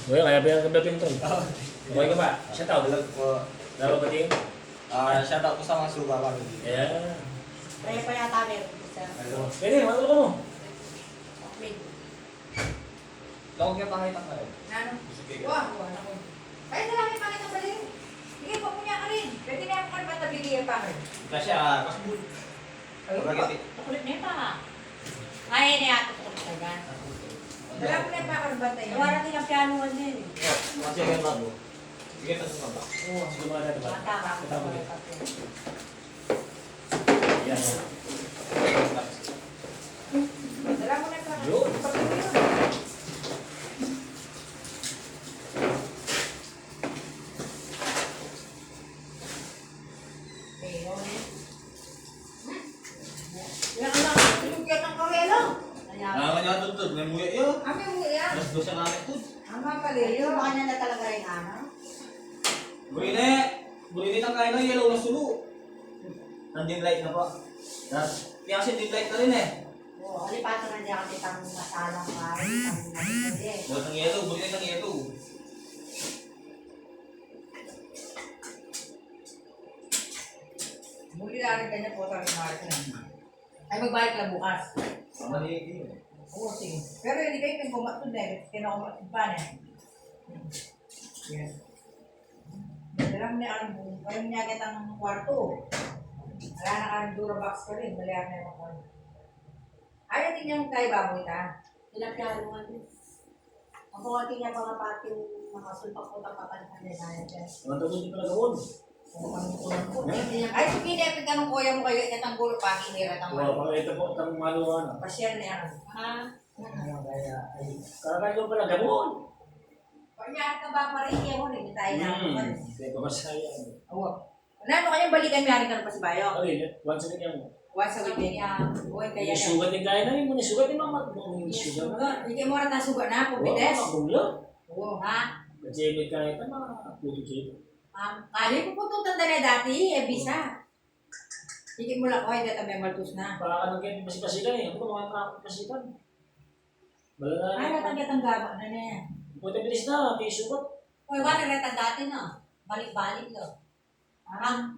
Well, kaya pinagkabapin ito. Okay ka ba? Shout out. Lalo ba din? Shout out ko sa mga suga ko. Yeah. Kaya pa yata meron isa. Pwede, matulog ka mo. Wait. Tawag niya pangit ang kayo. Ano? Wah, wala ko. Kaya na lang yung pangit ang balik. Sige, po niya ka rin. Pwede na ako ba tabili yung pangit? Kasi kasi Ayun po. Nakulit niya pa. Kaya niya ato ko sa gan. Wala ko na yung pangit bantay. Wala din ang piano mo din. Kasi yan bago. Sige, tapos na ba? Oo, sige mga natin ba? Bata ka. Katama din. Yan. Wala ko na yung pangit. Yun. Nga tutod, may muya yun. Ami mo yan. Mas doon siya namin tutod. Ama pala yun. Baka niya na talaga rin ano? Burini ng kain ng yellow na sulo. Nandin light na pa. Tapos, kaya kasi dim light na rin eh. Oo, alipato na niya kasi tang masalang kain. Buhat ng yellow, burini ng yellow. Muli na rin kanya po sa rin na. Ay magbalik lang bukas. Maligi yun. Oo, sige. Pero hindi kayo nagbumatod eh. Kinakumatod pa na. Yan. Dalam niya ang buong. Kaya niya agad ang kwarto. Wala na ka ng Durabox ka rin. Balihan na yung kwarto. Ayaw din niyang tayo baboy ta. Pinagkaroon din. Ang buhatin niya mga pati yung mga sulpak-putang kapalitan niya dahil dyan. Mantapos din pala gawon. Ay, hindi na tanong kuya mo kayo itang gulo pa, hinira tang Wow, pala ito po, itang maluwa na. Pasyal na yan. Ha? Kaya ko pala gawon. Panyari ka ba pa rin? Kaya mo rin, tayo na. Kaya ko masaya. Oo. Ano kayang balikan may ka pa si Bayo? Okay, once a week yan mo. Once a week yan. Uy, kaya yan. Sugat din kaya na yun. Sugat din mama. Sugat na. Hindi mo rin nasuga na, pumides. Mabula. Oo, ha? Kasi may kaya ito mga puto-chito. Kali ko po itong tanda na dati, bisa. Hindi mo lang, dito may maltus na. Para ka nang kaya pasipasikan eh. Ako mga pasipasikan. Bala na. Ay, natanggat ang gama na niya. Puto bilis na, may sugat. Uy, wala rin dati na. Balik-balik lo.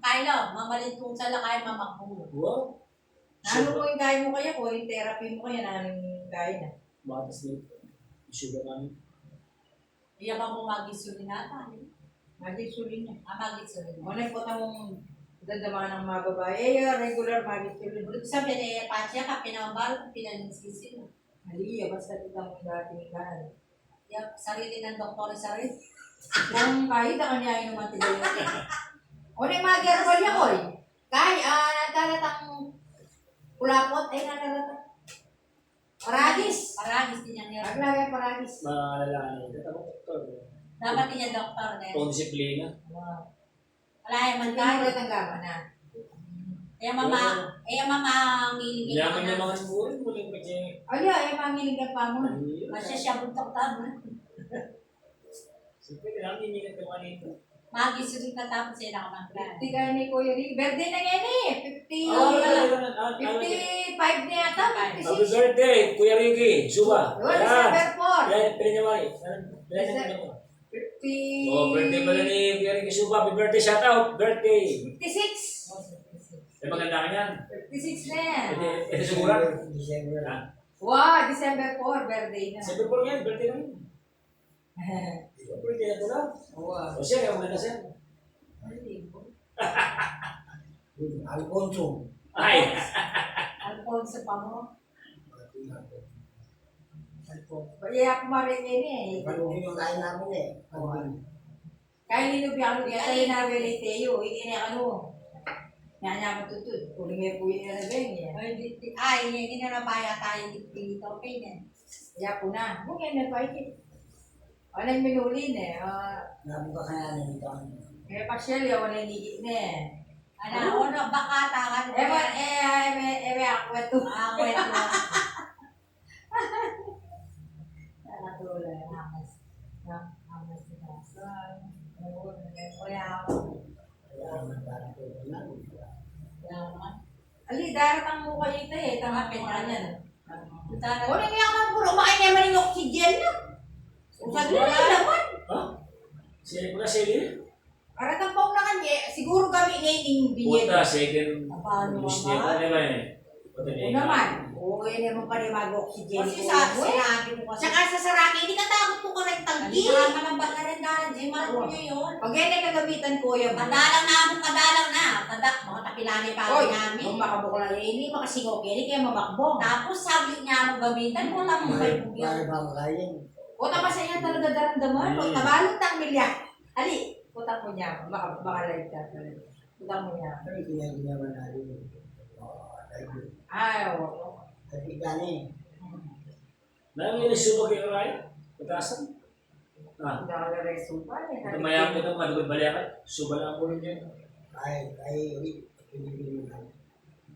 Kaya mamalit kung sa lakay mamakbulo. Wow. Ano mo yung kaya mo kaya ko, yung therapy mo kaya namin kaya na. Batas dito. Sugat namin. Iya ba mo magisulin nata? Magisulin niya. Magisulin. Muna po mong dadama ng mga babae, regular magisulin. Ibig sabihin, patsya ka, pinamabal, pinaninsisi mo. Mali, basta itang dating kan. Sarili ng doktor, sarili. Kung kahit ako niya yung matigayon. O na yung mga gerbal niya ko eh. Kahit, natalatang kulapot, ay natalatang. Paragis. Paragis din yan. Paglagay paragis. Maalala niyo. Dapat din yung doktor na Itong disiplina. Wala yung Hindi mo magkano. ulit ang gama na. Mama, ngilingin Yaman niya mga buhay. Muling pa siya. Ay, ay, mangilig ka pa mo. Masya siya buntok tama. Siyempre, kailangan hindi ka kanito. Magisulin na tapos sila ka ng plan. 50 ka ni Kuya Rick. Birthday na yan eh. 55 na yata. Happy 56. birthday, Kuya Ricky. Suba. Yun, December 4. Yan, pili niya mali. Pili niya mo. 50. Oh, birthday pala ni Kuya Ricky Suba. Happy birthday, shout out. Birthday. 56. Eh, maganda ka yan. 56 na yan. Ito sigura. Wow, December 4, birthday na. Sabi ko yan, birthday na yun. Birthday na ito lang. Wow. O siya, kaya maganda siya. Alfonso. Ay! Alfonso pa mo. Kaya ako maringin eh. Panuhin yung kain namin eh. Kaya linubyan ko yan, tayo na rin tayo. Hindi na ano. Nanya mo tutod. Kung may puwi na rin yan. Ay, hindi na nabaya tayo dito. Okay na. Kaya po na. Mungkin na pa ikit. Walang minulin eh. Nabuka kaya na nito. Kaya pasyal yung walang higit na eh. Ano, baka takan. Ako ito. Ako ito. Nakatulad. Amas nila. Kaya ako. Kaya naman. Ali, daratang mo kayo ito eh. Tangapin ka niyan. Tara. Kung nangyayang ang puro, makain naman yung oxygen na. Kung sa wala naman. Sige, wala sige. Para tampong na kanya, siguro kami ining biyen. Puta, second. Paano Gusto naman? niya naman eh. Puta Oo niya. naman. Oo, yun naman pa rin mag-oxygen. Kasi sinabi mo kasi. Tsaka sa saraki, hindi ka takot po ka rin tanggi. Kailangan ng bakarandahan, di malako nyo yun. Pag yan ay kagamitan ko yung Kadalang na akong kadalang na. Mga kapilani pa Oy, namin. kung makabukla yan, hindi makasingok yan, hindi kaya mamakbong. Tapos sabi niya mo gamitan mo lang mo kayo bugyan. Para ba makain? Puta pa sa inyo talaga daramdaman. Pag nabalot ang milya. Ali, puta mo niya. Makalive ka. Puta mo niya. Ano yung ginagawa natin? Ay, oo. Kapit gani. Nang inisubok yung Ryan? Pagkasan? Ah, Hindi ako na-resupan. ito maya ko itong madugod baliakan. Suba lang ako rin dyan. Pinipili na.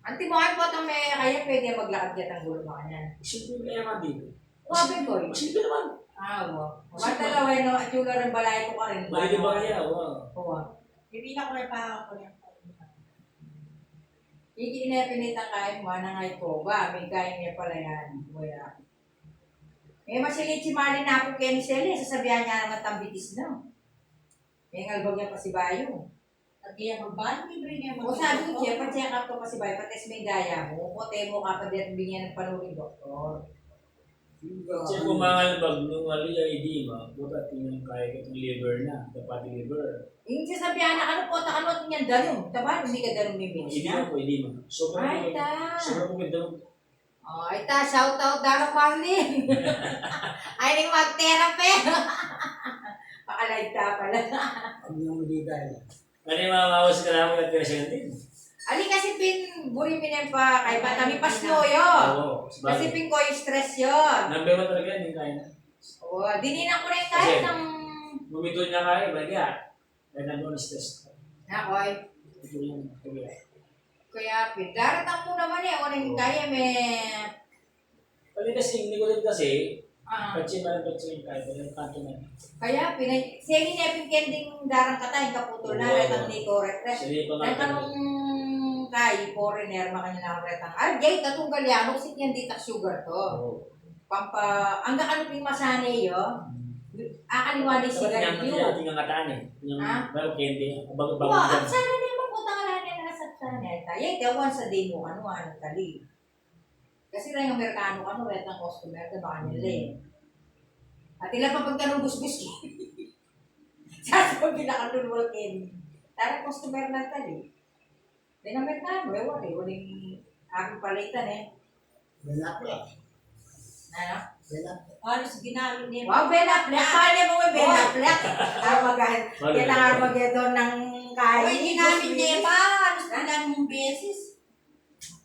Anti mo ay po itong may kaya pwede maglakad ka ng gulo mo kanyan. Simple na yaman dito. Wabi ko. Simple naman. Oo. Matalawa no, at yung rin balay ko ka rin. Mali ba kaya? Oo. Oo. Hindi na ko rin pa ako niya. Hindi na pinitang kahit mo na ngay ko ba? May kaya niya pala yan. Wala. Eh, masilit si Marlene na ako kay ni Sally. Sasabihan niya naman tambitis na. May ngalbag niya pa si Bayo. At kaya magbahan, libre niya O sabi ko, Jeff, pa-check up ko pa si Bayo. Pates may gaya mo. Kote mo ka pa din bigyan ng panuri doktor. Kasi kung mga albag nung aliya edema, puta tingnan kaya itong liver na. Dapat liver. Yung sasabihan na, ano po, ano niyan darum. Taba, hindi ka darum ni Vince Edema na. po, edema. Ay, ta. Sobrang po darum. Oh, ay ta, shout out Darang Marlene. Ay, nang mag-therapy. Pakalive ka pala. Ang yung malita eh. Ano yung mga mawas ka namin at present din? Ali kasi pin, buri minin pa, kay pa kami pasno yo. Oo. Kasi pin ko yung stress yun. Number 1 talaga, hindi kaya na. Oo, dininan ko na yung kahit Kasi- ng... Bumito niya kaya, bagya. Dahil nandun ang stress. Nakoy. Ito yung tuloy. Kaya pin, daratang mo naman eh, o nang kaya may... Pali kasi, hindi ko din kasi, Ah, patsin ba ng patsin kaya, pero yung kanto na. kaya pinay... Sige niya pin kending darang katay, kaputol na, Oo. retang ni ko, Sige pa nga. Ang tanong kay foreigner, makanya na retang. Ah, jay, tatong galyano, kasi yan di tak sugar to. Oo. Pampa, ang ano pin masane yo, akaliwa di Dapat niya sigarilyo. natin yung kataan eh. Yung Ah? bago candy. Bago bago Wah, dyan. ang sana na mapunta ka lang na sa sana. Kaya dawan sa day mo, ano tali. Kasi lang yung Amerikano, ano, red ng customer, diba kanila eh. At ilan pa pagtanong gusgus ki. Sasabi pinakatulwal kin. Tara customer na tali. Then Amerikano, waling aking palitan eh. Benak eh. Ano? Benak. Halos ginamit niya. Wow, Ben Affleck! Paano mo may Ben Affleck? Armageddon. Yan ang Armageddon ng kain. Uy, ginamit niya pa. Halos ilan mong beses.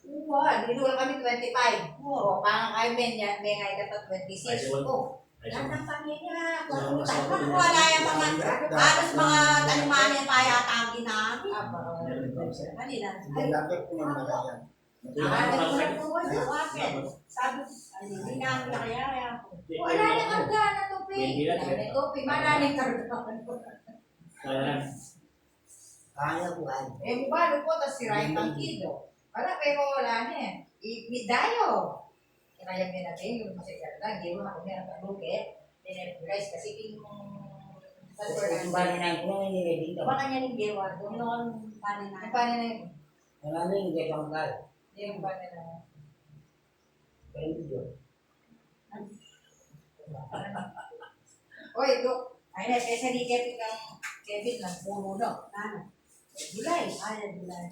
Wow, dinula kami 25. Oo, parang kay Ben niya, may ngay ka pa 26. Oh, Ay, lahat sige. ng pamilya. Sama- sama- Kung Wala yung mga, halos mga taliman niya pa yata ang ginamit. Kanina. Benak eh kung ano malaya. Sabi, hindi namin na kaya. Wala na karga na topi. Hindi na, Wala na topi, malalim karga. Kaya, Kaya ko ay. Eh, mukha po, tapos sirayin pang kilo. Wala, pero wala na eh. Dayo. Kaya may natin, yung masikat lang, hindi mo ako meron pa buke. Tinipurize kasi yung... Kung bali na ko nang hindi dito. Baka niya yung gewa Doon doon. noon, paano na. Ang paano na yun? Wala na yung gayong kal. Yung paano na. Pero hindi yun. Oy, ito. Ay na, kaysa ni Kevin ng puno no. Ano? Gulay. Ayaw bilay.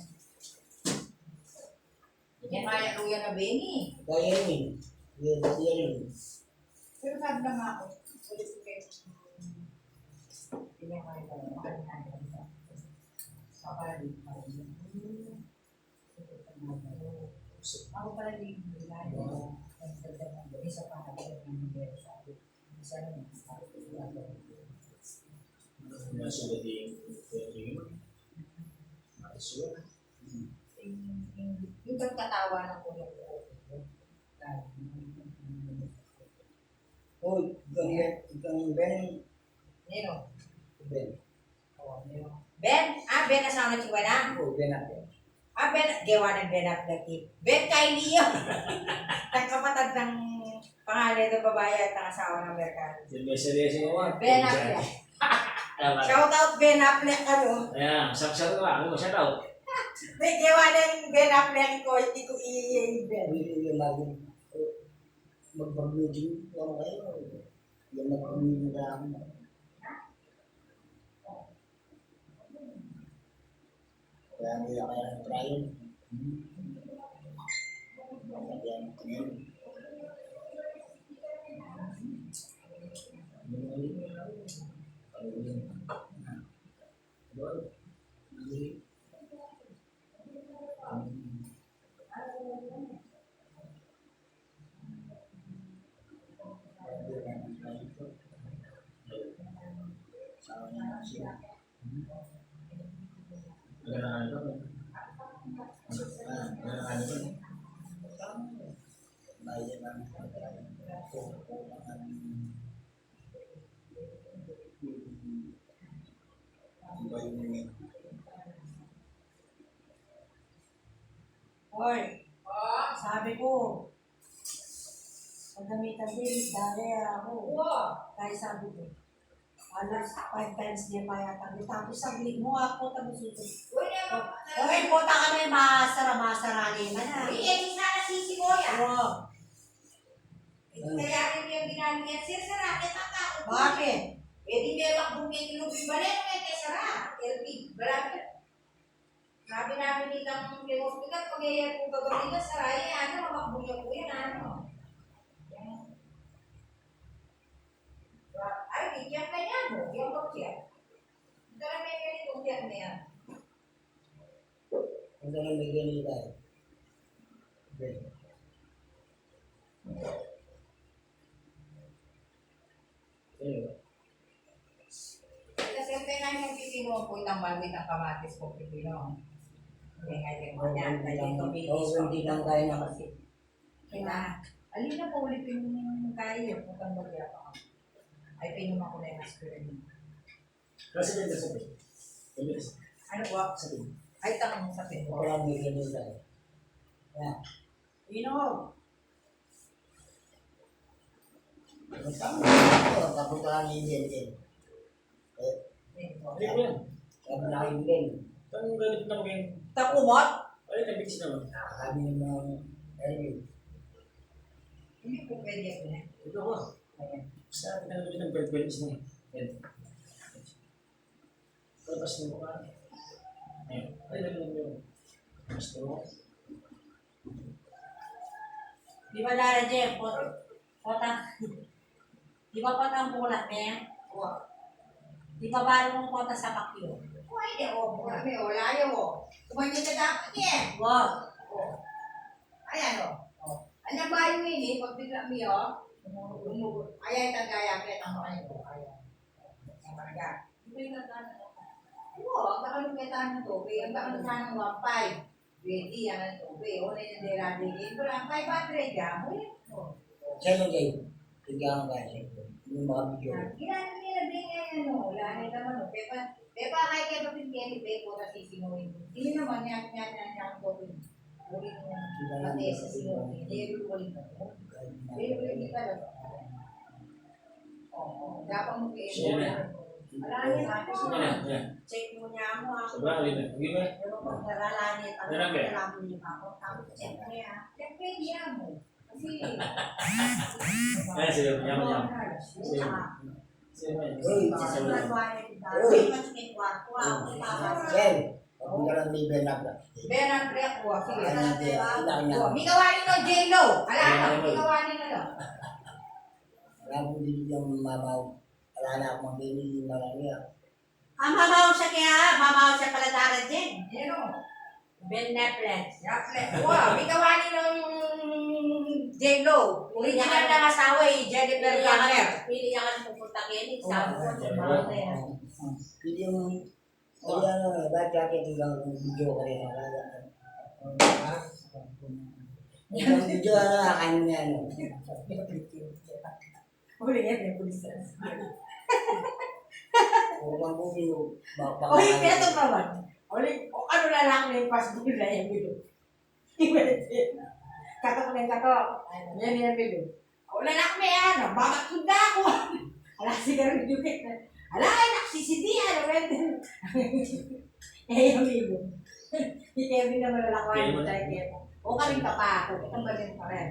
Yan kaya luya na Benny. Kaya yun. Yun, yun. Pero sabi lang ako, ulit ko kayo. Hindi kaya pala. Ako pala din bilay. Isa pa na ng biyero sa akin. Isa na yung nasulat yung nasulat. yung katawa ng kuya ko. Oh, itong Ben. Nino? Ben. Oh, Nino. Ben? Ah, Ben asawa ng Chiwana? Oh, Benak eh. Ah, Ben, gawa ng Ben Affleck. Ben Kylie yun. Nagkapatad ng pangalan ng babae at ng asawa ng Amerikano. Yung may seryoso yung mga. Ben Affleck. Shout out Ben Affleck ano. Ayan, shout ka. Ano, shout out. May gawa ng Ben Affleck ko, hindi ko i-Ben. Hindi yung mag-meeting lang kayo. Yung mag-meeting lang. Kaya nila kaya ng trial. Kaya ngayon. Hoy, sabi ko, magamitan din, dali ako. Kaya sabi ko, alas 5 times niya pa yata. Tapos sabi mo ako, tapos ito. Okay, puta ka na yung masara-masarali man na. Hindi na nasisimoy ah. Oo. Kaya rin yung ginamit niya, sir, sara, kita ka. Bakit? Pwede may makbungkit yung lubing balik, may sara. LP, balapit. Sabi namin dito ang hospital, pag iyan kong gagawin na saraya, ano, makbungkit po yan, ano. Ay, bigyan ka niya, no? Yung bakya. Ito na may ganitong tiyak na yan. Ang ganun may ganun tayo. Kasi namin yung pipino po ng malwit ng kamatis po pipino. Hindi nga yung mga yan. Dahil ito Hindi lang kaya na kasi. Kaya, alin na po ulit yung kaya yung putang bagya pa. Ay, pinuman ko na yung aspirin. Kasi din sa pin. Ano po? Sa pin. Ay, tanong mo sa pin. Parang may ganun tayo. Yan. Pino. Kapuntahan ni Jen. Ano ko yan? Sabi na kayo din. Anong ganit na maging... Takumot? Ay, tabigis naman. Sabi ng mga Erwin. Hindi po pwede ako na. Ito ko. Sa akin na naman ng bread na. Yan. Tapos na mukha. Ayan. Ay, nagawin mo. Tapos na mukha. Di ba dara, Jeff? Pota. Di ba pota ang bulat niya? Di ba balo mong pota sa pakyo? Pwede, o. Mura may o. Layo, o. Kumanyo na dapat niya. Wow. Ayan, o. Anong bayo ini? Pag bigla mo yun, ayan, tagaya, kaya tamo kayo po. Ayan. Ang talaga. Di ba yung nagkana? Oo, ang kakalungketan ng tubig. Ang kakalungketan ng 1.5. Ready, yan ang tubig. O, na yung deradigin. Pero ang 500 yan, Sa'yo kayo. Tigyan ka siya. Yung mga video. ginano nila din yan, ano. Wala na naman, o. Pepa, kaya kayo ba pinigyan ni Pepo na sisinuhin? Hindi naman, yan ang tubig. Ulit mo. Pati sa sinuhin. Hindi yung ulit mo. Pero hindi ka lang. Oo, dapat mo kayo. Sige na. Marami na po. Sige na. Yan. Check mo niya mo ako. Sobra, alin na. Hindi ba? Pero kung naralanit, ang Meron ba? nalaman niya ako, tapos check mo yan. Check mo niya mo. Kasi... Ay, sige. Yaman, yaman. Sige. Sige, man. Uy, Kasi Sige. nagwalit dahil, mas may kwarto ako, tapos Sen, pagpunta lang ni Ben Affleck. Ben ang break ko. Sige. Ilang na. May kawanin no, J-Lo. Ala, may kawanin na lang. Wala po din yung mamaw. Wala na akong mabili yung marami. ang mamaw siya kaya, mamaw siya pala dara din. Ano? Ben Netflix. Wow, may kawanin ng J-Lo. Original na asawa eh, Jennifer Garner. Pili niya ka na pupunta kayo, sabi ko, mamaw na yan. Hindi yung... Kaya ano, ba't jacket yung video ka rin? Yung video ano, ano. Huli yan, may pulis. Kung ang bumi mo, O, hindi ito naman. Ano na lang na yung passport na yung bilo. Kato ko na yung kato. Yan yung bilo. O, lalak may ano, bakit kunda ako. Ala, siguro yung Ala, ay, naksisindihan, render. Eh, yung libo. Si Kevin na malalakwan mo tayo, Kevin. O ka rin ka pa ako, itang ba rin pa rin.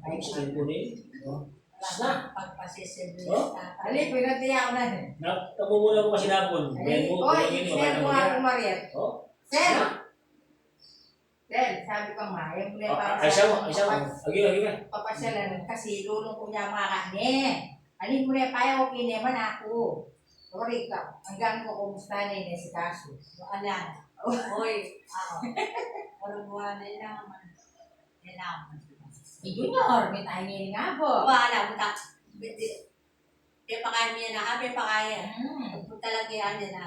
Ay, sige po rin. Wala pagpasisibli. Oh? Ali, pinatiya ko na. Napumula ko kasi napon. Oy, sir mo ako, Mariet. Oh? Sir! Sir, sabi ko nga, yung muli pa Ay, siya mo. Agi ka. papasyalan kasi lulong ko niya mga kanya. Alin mo na payo, kineman ako. Sorry ka, hanggang ko kumusta na yun si Kaso. Wala. Hoy, ako. Walang buwan na naman. Yan naman. Junior, may tayo ngayon nga po. Wala, buta. Pipakain mo yan na, pipakain. Punta lang kaya nila.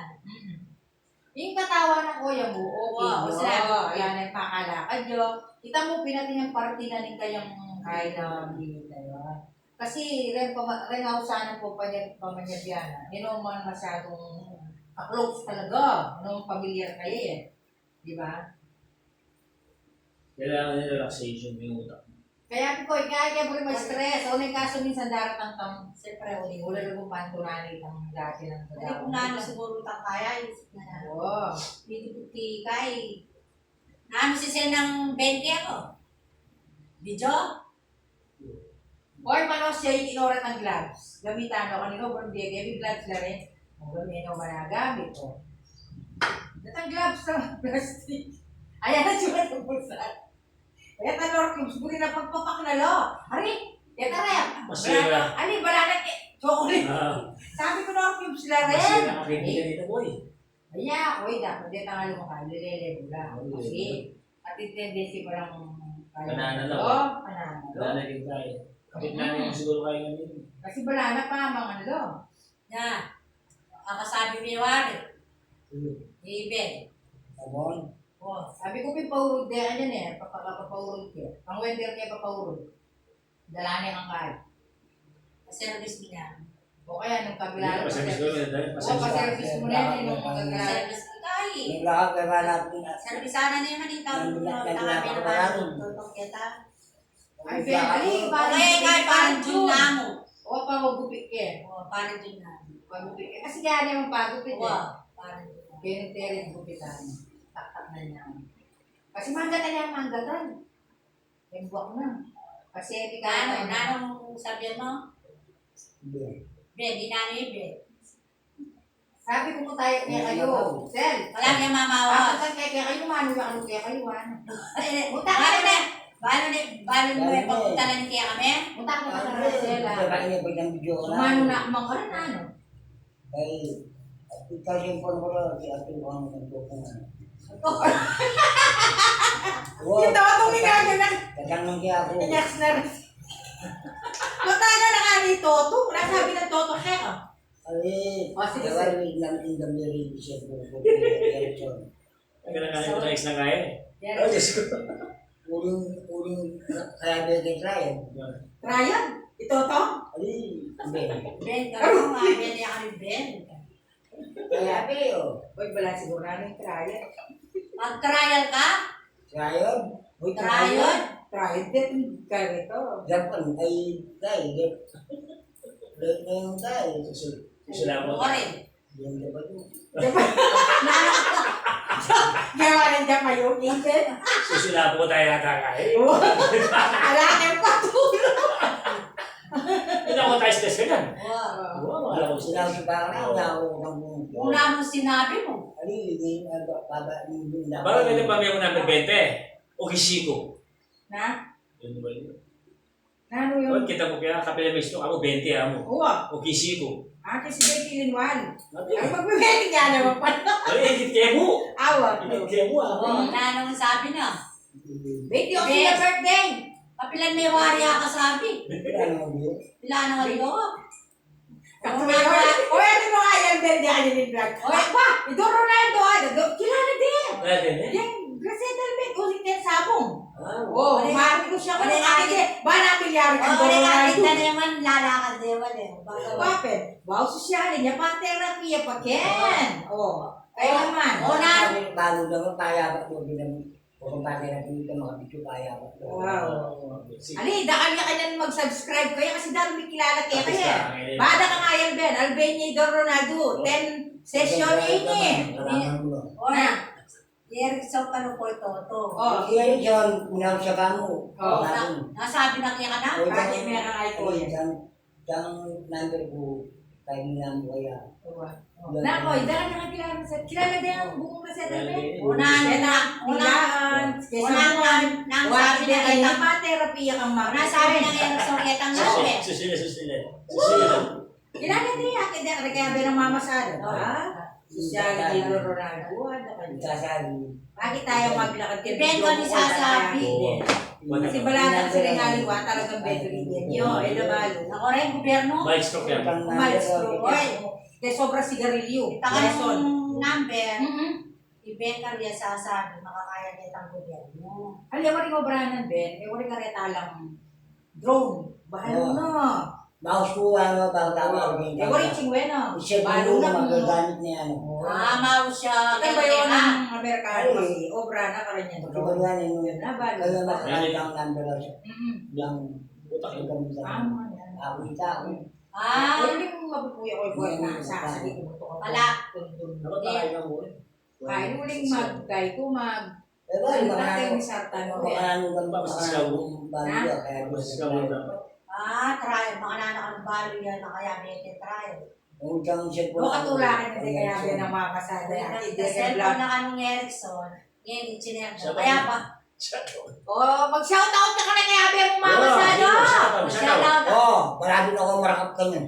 Yung katawa ng kuya mo, Wow, okay. salamat. Yan ang pakalakad nyo. Kita mo, pinating yung party na rin kayong kaya na bigit na yun. Kasi rin ako sana po pamanyabiyana. Hindi naman masyadong close talaga. Nung familiar kayo eh. Di ba? Kailangan nila relaxation yung utak. Kaya ko, kaya mo rin ma-stress. O may kaso minsan daratang tam, siyempre, wala rin kong pantunanin ang dati ng Hindi kung naano siguro tang kaya, isip na na. Oo. Piti-piti kay. Naano si Sen ng 20 ako? Video? Or mano siya yung inorat ng gloves. Gamitan ako kanino, birthday, may gloves na rin. O gamitin ako managamit ko. Datang gloves na plastic. Ayan na siya ng bulsa. Kaya tanor cubes, buli na pagpapak na lo. Ari, kaya rin. Masira. Ani, balana chocolate. Sabi ko na cubes na rin. Kasi nakakita dito, boy. Ayan, oy, dapat di tangali mo kayo, lilele mo lang. Oo, Kasi, at tendency ko lang Banana lang. Oo, banana. Wala na rin tayo. Kapit na rin siguro kayo ngayon. Kasi banana pa, mga ano. Na. Kakasabi mo yung wari. Iben. Sabon. Oh, sabi ko pipahurod din yan eh, papahurod ko. Ang wender kaya papahurod. Dalanin ang kahit. Service mo niya. O kaya nung kabila. Paservice ko na dahil. O, pa-service mo na yun nung kagala. Service mo tayo. Yung lahat kaya natin. Service sana na yung manita. Takabi na ba? Tutong kita. Ay, Benny, Okay, kahit parang June na mo. O, pagupit ka. O, parang June na. Pagupit ka. Kasi kaya naman pagupit eh. O, parang June na. Beniterin gupitan. Tak-tak na niya. Kasi manggatan niya, manggatan. Yung buwak na. Kasi ikaw Nanong sabihan mo? Hindi. Ben, di na yung Ben. sabi ko tayo kaya kayo. Sel. Wala kang mamawa. Ako kaya kayo, mano yung ano kaya kayo, ano. Balo mo yung pagpunta lang kaya kami? Punta ko sa Ano Sela. kanya pag ang video ko Mano na, mangkaran na, ano. Ay, ikaw yung phone ko rin, si Ate Juan ng buko na. Yung tawa itong minaga na. Tatanong kaya ako. Inaks na rin. Mataga na nga ni Toto. Wala sabi ng Toto, kaya. Ay, Oh, sige, kaya sige. may lang in the very siya po. Nagkakalit ko na ex na kaya eh. Yan. Oh, Diyos ko. Uling, kaya ba kay Ryan? Ryan, ito to? Ay, hindi. Ben, gano'n nga. Ben, yan kami Ben. Kaya ba yun? Uy, wala siguro na yung Ryan. Mag-trial ka? Ryan? Uy, Trial? Ryan, din kaya ito. Japan, ay, dahil, Late na yung dahil. Sila po. Oo rin. Yan na ba ito? Gawa ng Japan yung England. Sila po tayo yata kaya. Ala, yung patulog. Hindi ako tayo stress ka yan. Oo. Oo, wala ko Sila stress. sa baka na ako ng buong. Una mong sinabi mo. Ali, hindi baba yung Bakit ganyan pa may mo namin 20? O Kishiko. Na? Yun ba yun? Ano Oh, yung... kita mo kaya kapila may stock ako 20 mo. Uwa. O Kishiko. Kasi Betty Linwan. Sabi Ay, ko, magbe-Betty nga naman pa. ay, edit kayo mo. Awa. Edit kayo mo Oo, nanong sabi na. Betty, o Bet. sila birthday. Kapilan may wariya ka sabi. Ano mo yun? Pila na nga ito. Oy, ano mo nga yan, Ben? Di ka din vlog. Oy, ba? Ito Ronaldo, kilala din. Dati na. Yung resettlement, ulit yan sabong. Ah, Oo, umari ko siya. Wala Wala nga. ba na milyar ka Oo, Ronaldo? nakakita na naman, lalakad din wala. Bakit? Wow, sosyalin niya, pa-therapy pa, Ken. Oo. Kaya naman. Oo, na. Bago naman, kaya ba ito bilang Kung bakit natin dito mga picture kaya ako. Wow. Sige. Ali, daan ka na mag-subscribe kaya kasi dami may kilala kaya Artista, kaya. ngayon. Bada ka nga yan, Ben. Albania Ronaldo. 10 session ini. Salamat mo. O na. Erickson ka no po ito. Oh, Iyan siya, minaw siya ka mo. Oh, Nasabi na kaya ka na? Bakit meron ay ko yan? Yang number ko, kaya niya mo kaya. Nako, daan na kilala sa kilala din ang buong kaseta, Ben. Unang sabi na Ay, kita. therapy ang mga. Unang sabi ng Erickson kitang namin. Susunod. Kilala din akin din kaya Ben ang mama sa Sociality Ikasabi. Ronaldo. Ikasabi. Bakit tayo maglakad kay Depende kung ano sasabi. Kasi balatan sa Ringaliwa talagang bedridden yun. Eh, nabalo. Ako rin, gobyerno. Maestro yan. Maestro. Oy, kaya sobra sigarilyo. Taka Lesson. ng number. Mhm. Ibenta rin sasabi, makakaya niya itang gobyerno. Alam mo rin obrahan Ben, eh wala kareta lang drone. Bahalo na. Mouse ko, ano, bago tama. Eh wala chingwena. Isip Bahalo mo, na. magagamit niya, ano. Amaw siya. Kaya ba yun ang Amerikano kasi obra na ka rin yan. Pagkabaluan yun, Yun na, balo. kaya makakamit ang number siya. Mhm. Yang Utak ang yun. gamitan. Tama yan. Ako ita, ako. Wala din mong mapupuya ko yung na sa sige ko to. Wala. Dapat tayo na mo. Kaya uling mag-kay ko mag Eh, ba, yung mga natin ano, ni Sartan mga Ben. ano, Mas ikaw. bago, kaya Mas gusto ikaw ko. dapat. Trial. Mga nakakabalo yan na kaya may trial. Kung siyang cellphone. Mo katulakan hindi kaya Ben ang makasada. Kasi Hindi cellphone na anong Erickson, yan, engineer Siya na. ba Kaya yun? pa, Oh, mag-shoutout ka na kaya Ben mo Yeah, makasada. shout out. Oo, marami na akong marakap ka niyan.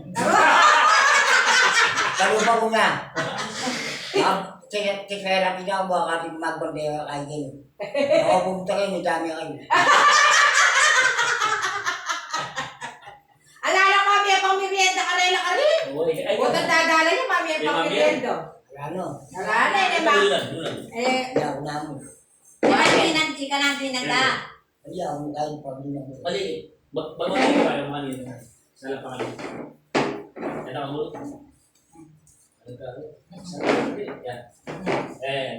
Kalupa ko na. Kaya natin ako baka ating magbantay kay kayo. Ako pumunta kayo, may dami kayo. Alala ko mami pang merienda ka rin ka rin. Huwag kang dadala niya mami pang merienda. Ano? Alala eh, ba? Eh, Hindi ako namin. Hindi ka natin nagda. Hindi ako kahit pag hindi Mali. Bago tayo tayo mga nila. Sa lapangan. Ito ang ulo. Ano ka? Yan.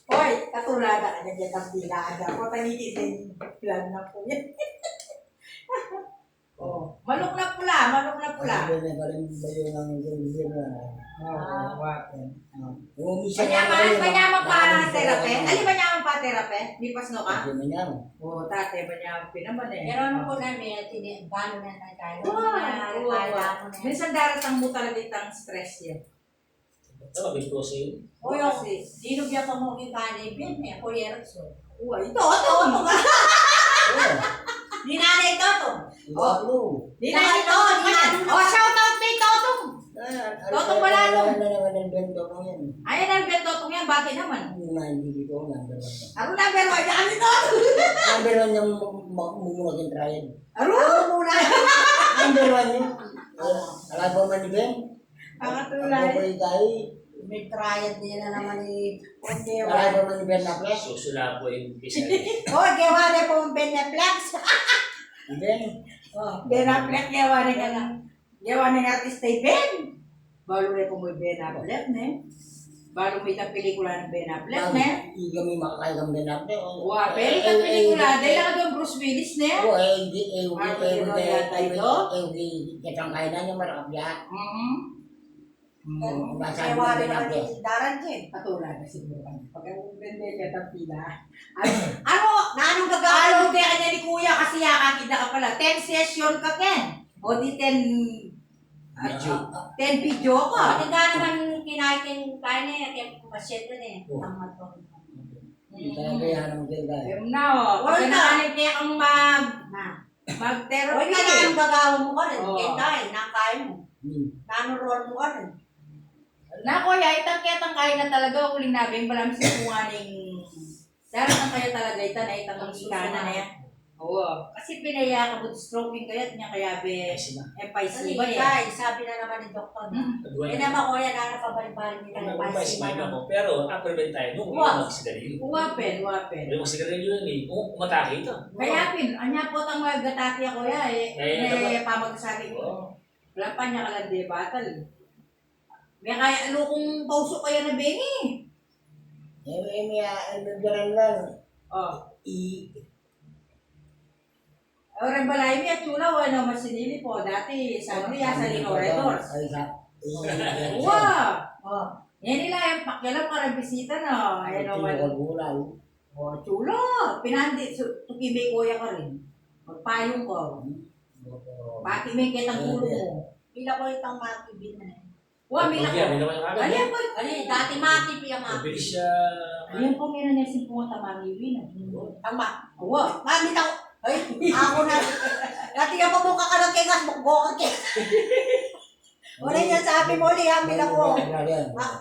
Hoy, katulada ka na dyan ang pilada. O, taniti din plan na po yan. Oh, manok na pula, manok na pula. Sabi na parang ba yun ang gawin Banyaman pa terape? Ali banyaman pa terape? Lipas no ka? Sabi na yan. Oo, tate, banyaman pinaman eh. Pero ano po namin, balo na tayo. Oo, minsan daratang mo talaga itang stress yan. Ito, big toss yun. O yung, sino biya pa mo kipani, bin eh, o Erickson. Uy, ito, ito. Di nanay Toto. Di na ito, di na. Oh, shout out kay Totong. Totong wala nung. Ayan ang Ben Totong yan, bakit naman? Hindi ko number Aro na, pero ay daan ito. Number 1 yung mumulagin trial. Aro muna. Number 1 yun. Alam ba man ni Ben? Pakatulay. Ako ko tayo. May trial din na naman ni Ponte. Alam ba man ni Ben na press? Susula po yung pisa. Oh, gawa na po ang Beneflex. Ben? Beneflex, gawa na ka lang. Gawa na ng artista ay Ben. Balo na po mo Beneflex, ne? Balo mo itang pelikula ng Beneflex, ne? Hindi kami makakaya kang Ben na press. Wah, pero itang pelikula, dahil lang doon Bruce Willis, ne? Oo, hindi kitang kaya na niya marakap niya. Kaya wala naman ni Daran din. Patulad na siguro kanya. Pag ang ganda niya itang pila. Ano? Na anong gagawin? Ano kaya kanya ni Kuya kasi yakakita ka pala. 10 session ka, Ken. O di 10 video ko. Pati nga naman kinaitin kaya niya, kaya pasyente na eh. Tama to. Kaya kaya naman kayo kaya. Ayun na o. Pag nakalit kaya kang mag-therapy. Huwag ka na anong gagawin mo ka rin. Oo. Kaya tayo, nakaya mo. Na anong role mo ka rin. Na Kuya, itang kitang kaya na talaga. Uling namin, malam sa kunganing. Darat kayo talaga itan ay itang ikana na yan. Oo. Kasi pinaya ka stroking kayo at niya kaya be FIC ba eh. Kaya, sabi na naman ni Doktor. Hindi naman ko yan, nakapabalik-balik nila. Pero, upper-bend tayo nung Wow. magsigarilyo. Uwapen, uwapen. Yung magsigarilyo yun eh. Umatake ito. Kaya pin, anya po tang magatati ako ya eh. Eh, Pamagsabi ko. Wala pa niya kalandi batal. May kaya lukong pauso kaya na Benny. May nagdaran lang. Oh. I... Orang balay mi at chula wala masinili po dati sangria sa Linoretors. Ay, sa... Wow! Oh. Yan nila yung pakialam ka ng bisita na. Ayan o man. Oh, chulo. Pinandi. Tukibay kuya ka rin. Magpayong ko. Pati may kitang ulo mo. Pila ko itang makibin na. Wow, mila Kaya, may ko. naman yung agad. Aliyan po. Dati makipi ang Mabilis makibin. siya. Aliyan po meron na yung po tamamiwin. Tama. Wow. Mami daw. Ay, ako na. Dati ka pa mukha ka ng kengas, mukha ka. Wala niya sabi mo, lihamil ako.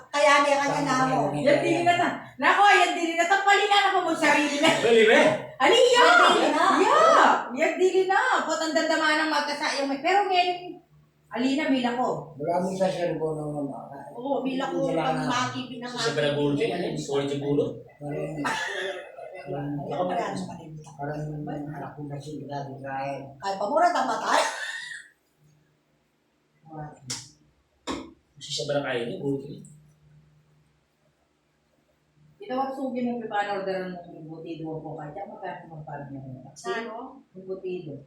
Kaya niya kanya na ako. Yan dili na ta. Nako, yan dili na ta. Palingan ako mo sarili na. Bali, be. Aliya! Yan dili na. Yeah! Yan dili na. Potang dandaman ng magkasayang. Pero ngayon, alina, mila ko. Marami sa cellphone ng mga. Oo, bila ko pag makibin ng Sa pinagulo siya, ano? Solid yung gulo. Parang anak ko na sila di kaya. Kahit pa mura tamatay. Kasi siya ba na kaya niya? Gulo niya. Itawag sugi mo paano order ng butido po kaya magkano mo para niya. Sa ano? Yung butido.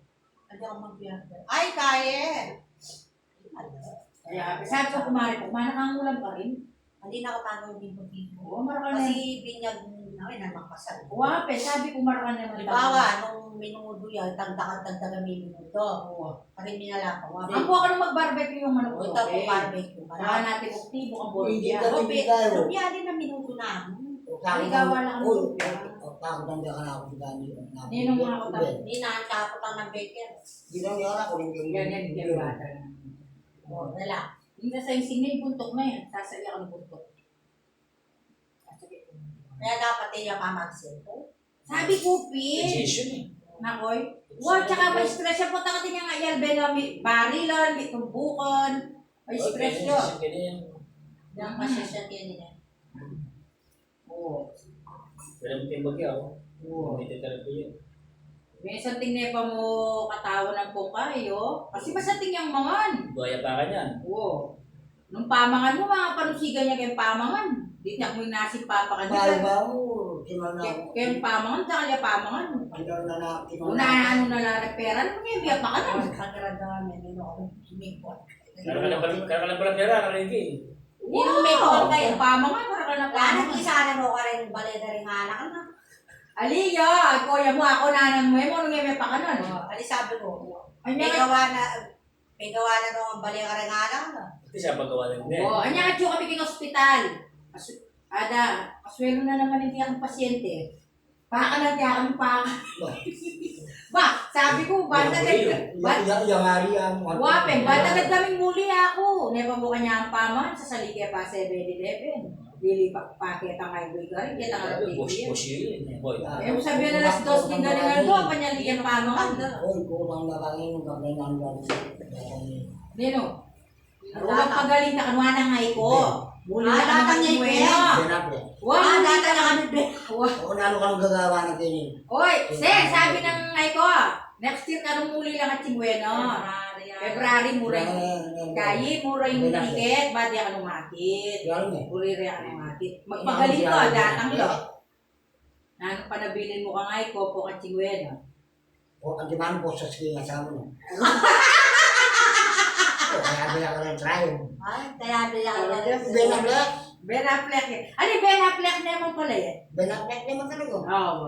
Hindi ako magbiyahe. Ay, kaya. Kaya sabi ko kumari po, manakangulam pa rin. Hindi na ako tanong din kung dito. Oo, marakan na. Kasi binyag namin na makasal. Wape, sabi ko marakan naman. Halimbawa, nung minudo yan, tagdakan minudo. Oo. Parin minala ko. Ang buka ka nung mag-barbecue yung manok. Ito po barbecue. Saka natin uktibo ang Hindi borgia. ka Rupi, bibigay. rupiya din na minudo namin. Aligawa lang ang Uy, lupa. pakutanda ka na ako sa gani. Ninong mga kuta. Hindi na takot ang baker. Di lang yan ako rin Ganyan, ganyan bata. O, wala. Hindi sa singing buntok na yan. Sasaya ang buntok. Kaya dapat yung mamagsin ko. Sabi ko, Pin. Sensation eh. Nakoy. Wow, tsaka may stress siya po. Taka din nga yalbe na barilan, may tumbukan. May stress siya. Yung masisya din niya. Oo. Wala mo tayong bagya, oh. Oo. Hindi talaga po yun. May isang tingnan pa mo katawan ng pungkay, oh. Kasi basta tingnan mangan. Buhaya pa ka niyan. Oo. Nung pamangan mo, mga panusigan niya kayong pamangan. Di niya mo yung nasip papa ka Mahal dito. ba ako? Kimal na ako. Kayong pamangan, tsaka niya pamangan. Kimal na na. Una ano na lang pera, ano ngayon, biyak pa ka na. Ang kagradahan niya, nino ako sumikot. Kaya ka lang pala pera, nakaligi. Yung may call kayo. Yung pamangan, para ka na Kaya pamangan. nag-isa mo ka rin baleda rin anak na. Aliya, kuya mo, ako nanan mo, ano ngayon, may pa ka nun. Ali sabi ko, Ay, may nga, gawa na daw ang baleda rin anak na. Ito siya paggawa ng net. oo, anya ka kami king ospital. Ada, aswelo na naman hindi akong pasyente. Baka lang kaya kami pa. Ba, sabi ko, bata Yung Yung hari ang... Wapen, batagad kaming muli ako. Nepa mo kanya ang paman sa saligya pa 7-Eleven. Dili pa pakit ang highway ka rin, kita nga ng Push yun. Boy. Eh, sabi na las dos din galingan ko, panyaligan pamangan. Uy, kurang na kami nung kami nang Nino, ulang pagaling na kanuha ng ngay ko. Muli na Ah, kami datang ng ngay buweno. Benapre. Wow, data na kami be. O nalo ka nung gagawa na kini. Oy, sir, sabi ng ngay ko, next year ka nung muli lang at Chingweno. February, mura yung kayi, mura yung ticket, ba di ka numakit. Yan eh. Muli rin ka numakit. Magpagaling ko, datang lo. Nano pa nabilin mo ka ngay ko, po ka Chingweno. O, ang dimano po sa sige nga sa mo. O, kaya kaya ka rin try. Ay, kaya nila ka lang. Benapre. Ben Affleck eh. Ano Ben Affleck naman pala eh? Benapre naman talaga. Oo.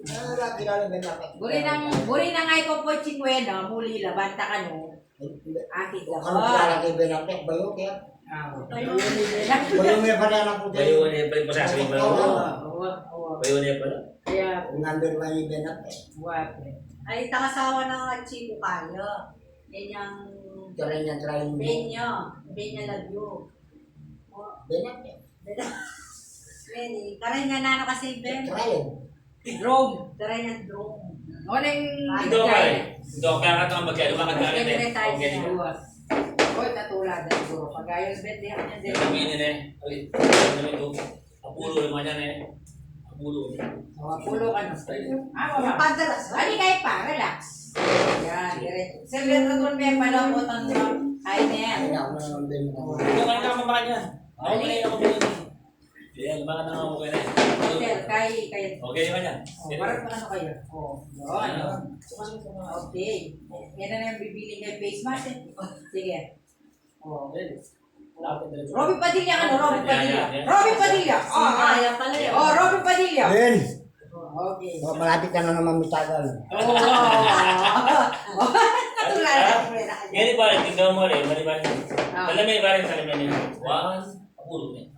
Wala kilala Benapre. Buri na ngay ko po Chingweno, muli la, banta ka no. Akit O, ka ano kilala kay Benapre? Bayo kaya? Bayo may pala na po. Bayo niya pa rin pasasaling ba? Oo. Bayo niya pala. Kaya, Number 1 yung Benapre. wape. Ay, tangasawa ng chiko kayo. Yan yung Try niya, try mo. Benya lagyo. Benapre. Ready. Karay nga nano kasi Ben. Try yun. Drone. Karay nga drone. O nang Ito ka eh. Ito ka ka ito ang magkaya. Lumakad ka rin eh. Okay. Oy, tatulad na siguro. Pagayos bet di ako niya din. Ito kami eh. Alit. Ano naman ito? Apulo naman yan eh. Apulo. Pulo ka na. Yung Wala. padalas. Ano kayo pa? Relax. Yan, diretso. Sir, retro may pala po tang ay na yan. Kaya ako na naman Benapre. Ito ka na naman yan. Ako na yun ako din. Yan, mga nangangamukay na yan. Hotel, kayo. Okay naman yan. Oh, parang ano kayo? Oh, yun. Okay. Yan na yung bibili kay face mask eh. Sige. Oh. Lapit na rin. Robby Padilla, ano? Robby Padilla. Yan, yan. Robby Padilla. Oh, Kaya pala yun. Oh, Robby Padilla. Ben! Okay. Malapit ka na naman mitagal. Oh. Katulad na po Ngayon ba rin, tingnan mo rin, mali ba rin? Alam mo ba rin sa lamin niya? One, apuro niya.